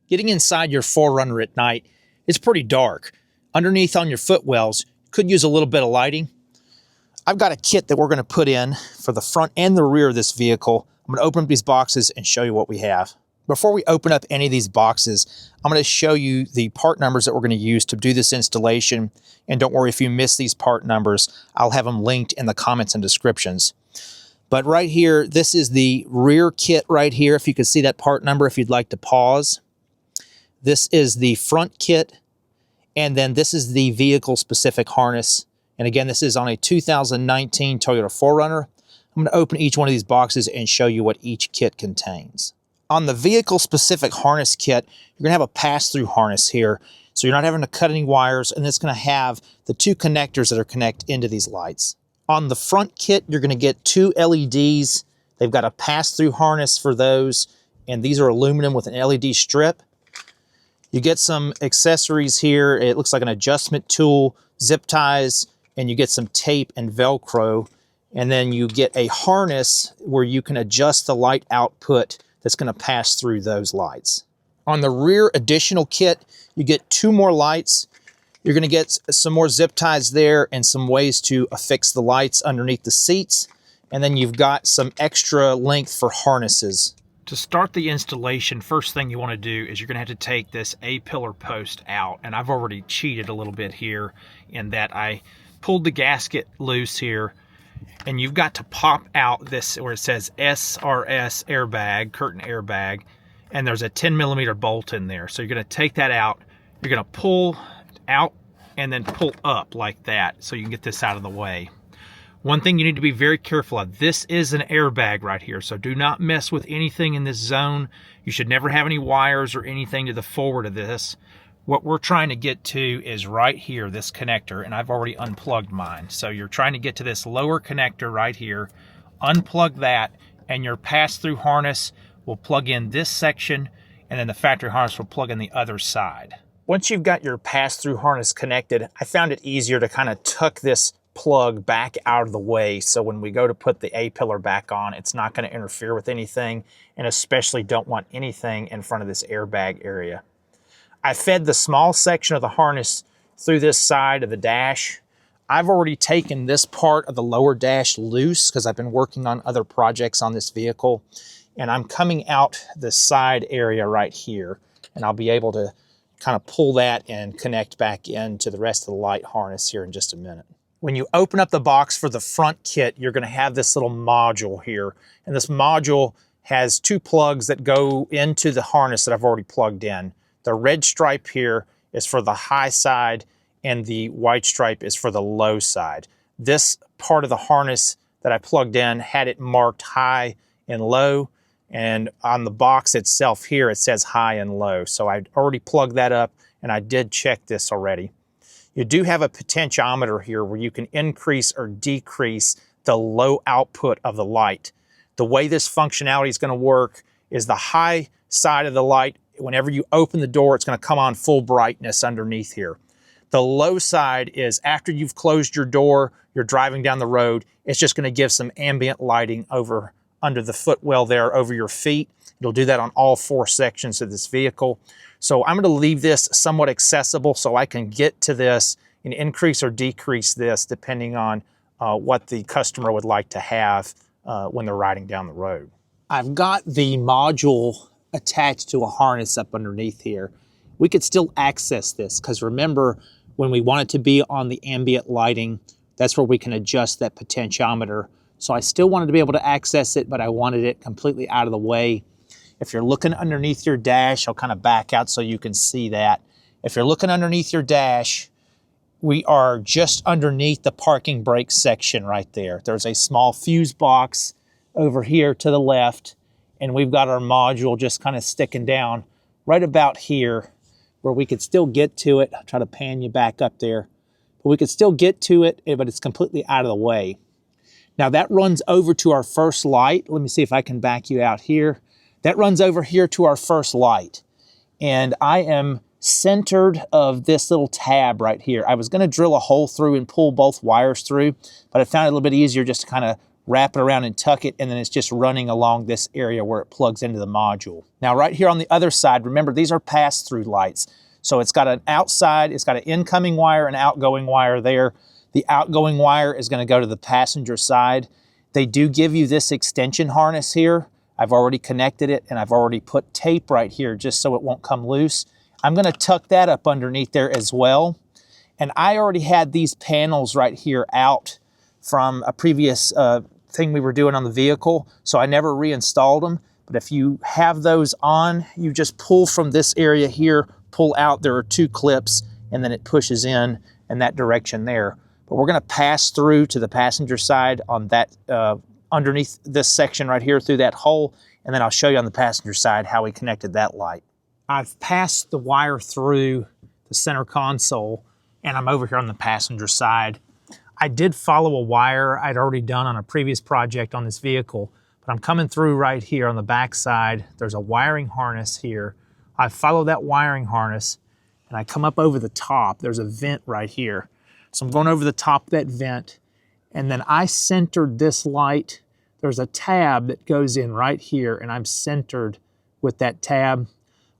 Getting inside your 4Runner at night is pretty dark. Underneath on your footwells, could use a little bit of lighting. I've got a kit that we're going to put in for the front and the rear of this vehicle. I'm going to open up these boxes and show you what we have. Before we open up any of these boxes, I'm going to show you the part numbers that we're going to use to do this installation. And don't worry if you miss these part numbers, I'll have them linked in the comments and descriptions. But right here, this is the rear kit right here. If you can see that part number, if you'd like to pause. This is the front kit. And then this is the vehicle specific harness. And again, this is on a 2019 Toyota 4Runner. I'm going to open each one of these boxes and show you what each kit contains. On the vehicle specific harness kit, you're going to have a pass-through harness here. So you're not having to cut any wires, and it's going to have the two connectors that are connected into these lights. On the front kit, you're going to get two LEDs. They've got a pass-through harness for those, and these are aluminum with an LED strip. You get some accessories here. It looks like an adjustment tool, zip ties, and you get some tape and Velcro. And then you get a harness where you can adjust the light output that's going to pass through those lights. On the rear additional kit, you get two more lights. You're going to get some more zip ties there and some ways to affix the lights underneath the seats. And then you've got some extra length for harnesses. To start the installation, first thing you want to do is you're going to have to take this A-pillar post out. And I've already cheated a little bit here in that I pulled the gasket loose here. And you've got to pop out this where it says SRS airbag, curtain airbag, and there's a 10mm bolt in there. So you're going to take that out, you're going to pull out and then pull up like that so you can get this out of the way. One thing you need to be very careful of, this is an airbag right here, so do not mess with anything in this zone. You should never have any wires or anything to the forward of this. What we're trying to get to is right here, this connector, and I've already unplugged mine. So you're trying to get to this lower connector right here, unplug that, and your pass-through harness will plug in this section, and then the factory harness will plug in the other side. Once you've got your pass-through harness connected, I found it easier to kind of tuck this plug back out of the way, so when we go to put the A-pillar back on, it's not going to interfere with anything, and especially don't want anything in front of this airbag area. I fed the small section of the harness through this side of the dash. I've already taken this part of the lower dash loose because I've been working on other projects on this vehicle. And I'm coming out the side area right here. And I'll be able to kind of pull that and connect back into the rest of the light harness here in just a minute. When you open up the box for the front kit, you're going to have this little module here. And this module has two plugs that go into the harness that I've already plugged in. The red stripe here is for the high side and the white stripe is for the low side. This part of the harness that I plugged in had it marked high and low, and on the box itself here it says high and low. So I already plugged that up and I did check this already. You do have a potentiometer here where you can increase or decrease the low output of the light. The way this functionality is going to work is the high side of the light, whenever you open the door, it's going to come on full brightness underneath here. The low side is after you've closed your door, you're driving down the road, it's just going to give some ambient lighting over under the footwell there over your feet. It'll do that on all four sections of this vehicle. So I'm going to leave this somewhat accessible so I can get to this and increase or decrease this depending on what the customer would like to have when they're riding down the road. I've got the module attached to a harness up underneath here. We could still access this because remember, when we want it to be on the ambient lighting, that's where we can adjust that potentiometer. So I still wanted to be able to access it, but I wanted it completely out of the way. If you're looking underneath your dash, I'll kind of back out so you can see that. If you're looking underneath your dash, we are just underneath the parking brake section right there. There's a small fuse box over here to the left, and we've got our module just kind of sticking down right about here where we could still get to it. I'll try to pan you back up there. But we could still get to it, but it's completely out of the way. Now that runs over to our first light. Let me see if I can back you out here. That runs over here to our first light. And I am centered of this little tab right here. I was going to drill a hole through and pull both wires through, but I found it a little bit easier just to kind of wrap it around and tuck it, and then it's just running along this area where it plugs into the module. Now right here on the other side, remember these are pass-through lights. So it's got an outside, it's got an incoming wire and outgoing wire there. The outgoing wire is going to go to the passenger side. They do give you this extension harness here. I've already connected it, and I've already put tape right here just so it won't come loose. I'm going to tuck that up underneath there as well. And I already had these panels right here out from a previous thing we were doing on the vehicle, so I never reinstalled them. But if you have those on, you just pull from this area here, pull out, there are 2 clips, and then it pushes in that direction there. But we're going to pass through to the passenger side on that, underneath this section right here through that hole, and then I'll show you on the passenger side how we connected that light. I've passed the wire through the center console, and I'm over here on the passenger side. I did follow a wire I'd already done on a previous project on this vehicle, but I'm coming through right here on the back side. There's a wiring harness here. I follow that wiring harness, and I come up over the top. There's a vent right here. So I'm going over the top of that vent, and then I centered this light. There's a tab that goes in right here, and I'm centered with that tab.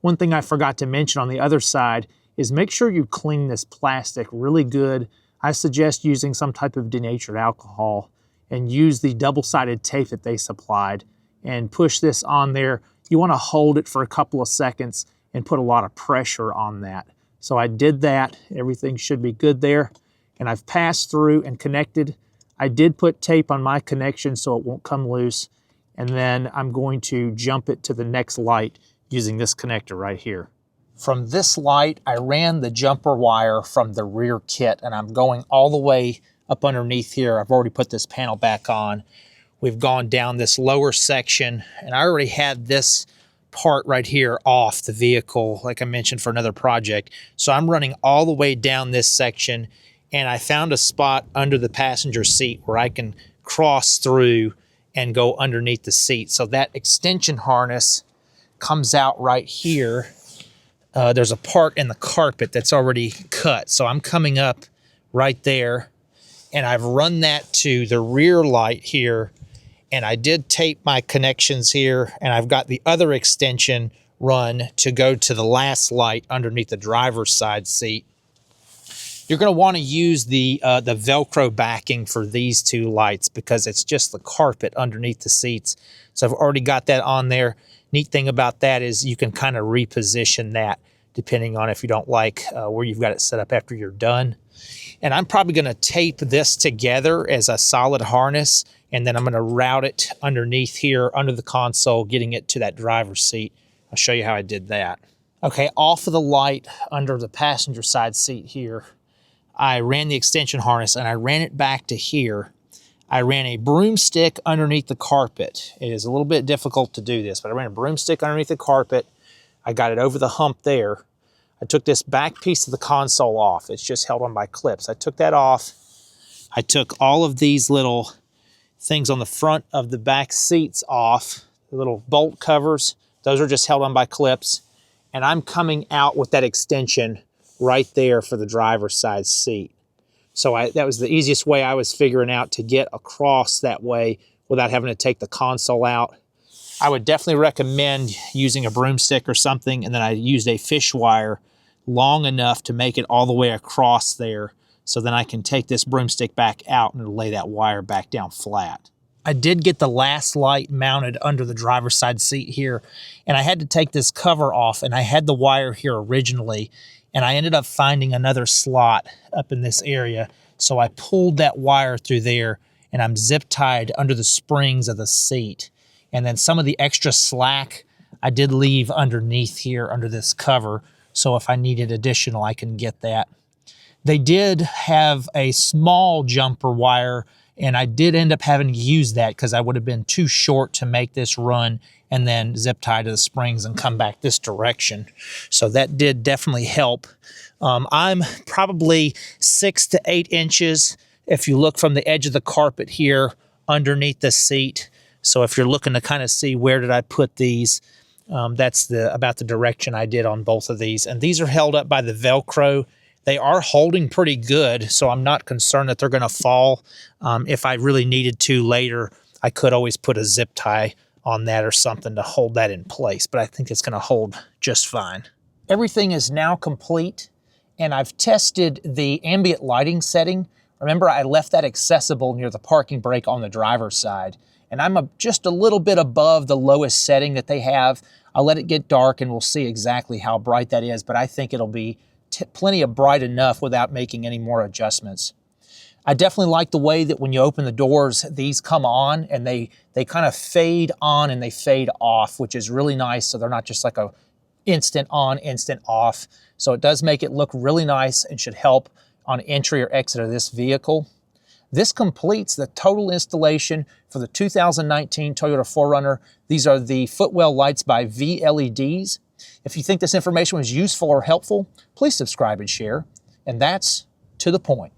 One thing I forgot to mention on the other side is make sure you clean this plastic really good. I suggest using some type of denatured alcohol and use the double-sided tape that they supplied and push this on there. You want to hold it for a couple of seconds and put a lot of pressure on that. So I did that. Everything should be good there. And I've passed through and connected. I did put tape on my connection so it won't come loose. And then I'm going to jump it to the next light using this connector right here. From this light, I ran the jumper wire from the rear kit, and I'm going all the way up underneath here. I've already put this panel back on. We've gone down this lower section, and I already had this part right here off the vehicle, like I mentioned, for another project. So I'm running all the way down this section, and I found a spot under the passenger seat where I can cross through and go underneath the seat. So that extension harness comes out right here. There's a part in the carpet that's already cut. So I'm coming up right there, and I've run that to the rear light here, and I did tape my connections here, and I've got the other extension run to go to the last light underneath the driver's side seat. You're going to want to use the Velcro backing for these 2 lights because it's just the carpet underneath the seats. So I've already got that on there. Neat thing about that is you can kind of reposition that depending on if you don't like where you've got it set up after you're done. And I'm probably going to tape this together as a solid harness, and then I'm going to route it underneath here under the console, getting it to that driver's seat. I'll show you how I did that. Okay, off of the light under the passenger side seat here, I ran the extension harness and I ran it back to here. I ran a broomstick underneath the carpet. It is a little bit difficult to do this, but I ran a broomstick underneath the carpet. I got it over the hump there. I took this back piece of the console off. It's just held on by clips. I took that off. I took all of these little things on the front of the back seats off, the little bolt covers. Those are just held on by clips. And I'm coming out with that extension right there for the driver's side seat. So that was the easiest way I was figuring out to get across that way without having to take the console out. I would definitely recommend using a broomstick or something, and then I used a fish wire long enough to make it all the way across there, so then I can take this broomstick back out and lay that wire back down flat. I did get the last light mounted under the driver's side seat here, and I had to take this cover off, and I had the wire here originally, and I ended up finding another slot up in this area, so I pulled that wire through there, and I'm zip tied under the springs of the seat. And then some of the extra slack I did leave underneath here under this cover, so if I needed additional, I can get that. They did have a small jumper wire, and I did end up having to use that because I would have been too short to make this run and then zip tie to the springs and come back this direction. So that did definitely help. I'm probably 6 to 8 inches if you look from the edge of the carpet here underneath the seat. So if you're looking to kind of see where did I put these, that's about the direction I did on both of these. And these are held up by the Velcro They are holding pretty good, so I'm not concerned that they're going to fall. If I really needed to later, I could always put a zip tie on that or something to hold that in place, but I think it's going to hold just fine. Everything is now complete, and I've tested the ambient lighting setting. Remember, I left that accessible near the parking brake on the driver's side, and I'm just a little bit above the lowest setting that they have. I'll let it get dark and we'll see exactly how bright that is, but I think it'll be plenty of bright enough without making any more adjustments. I definitely like the way that when you open the doors, these come on and they kind of fade on and they fade off, which is really nice. So they're not just like a instant on, instant off. So it does make it look really nice and should help on entry or exit of this vehicle. This completes the total installation for the 2019 Toyota 4Runner. These are the Footwell lights by VLEDs. If you think this information was useful or helpful, please subscribe and share. And that's to the point.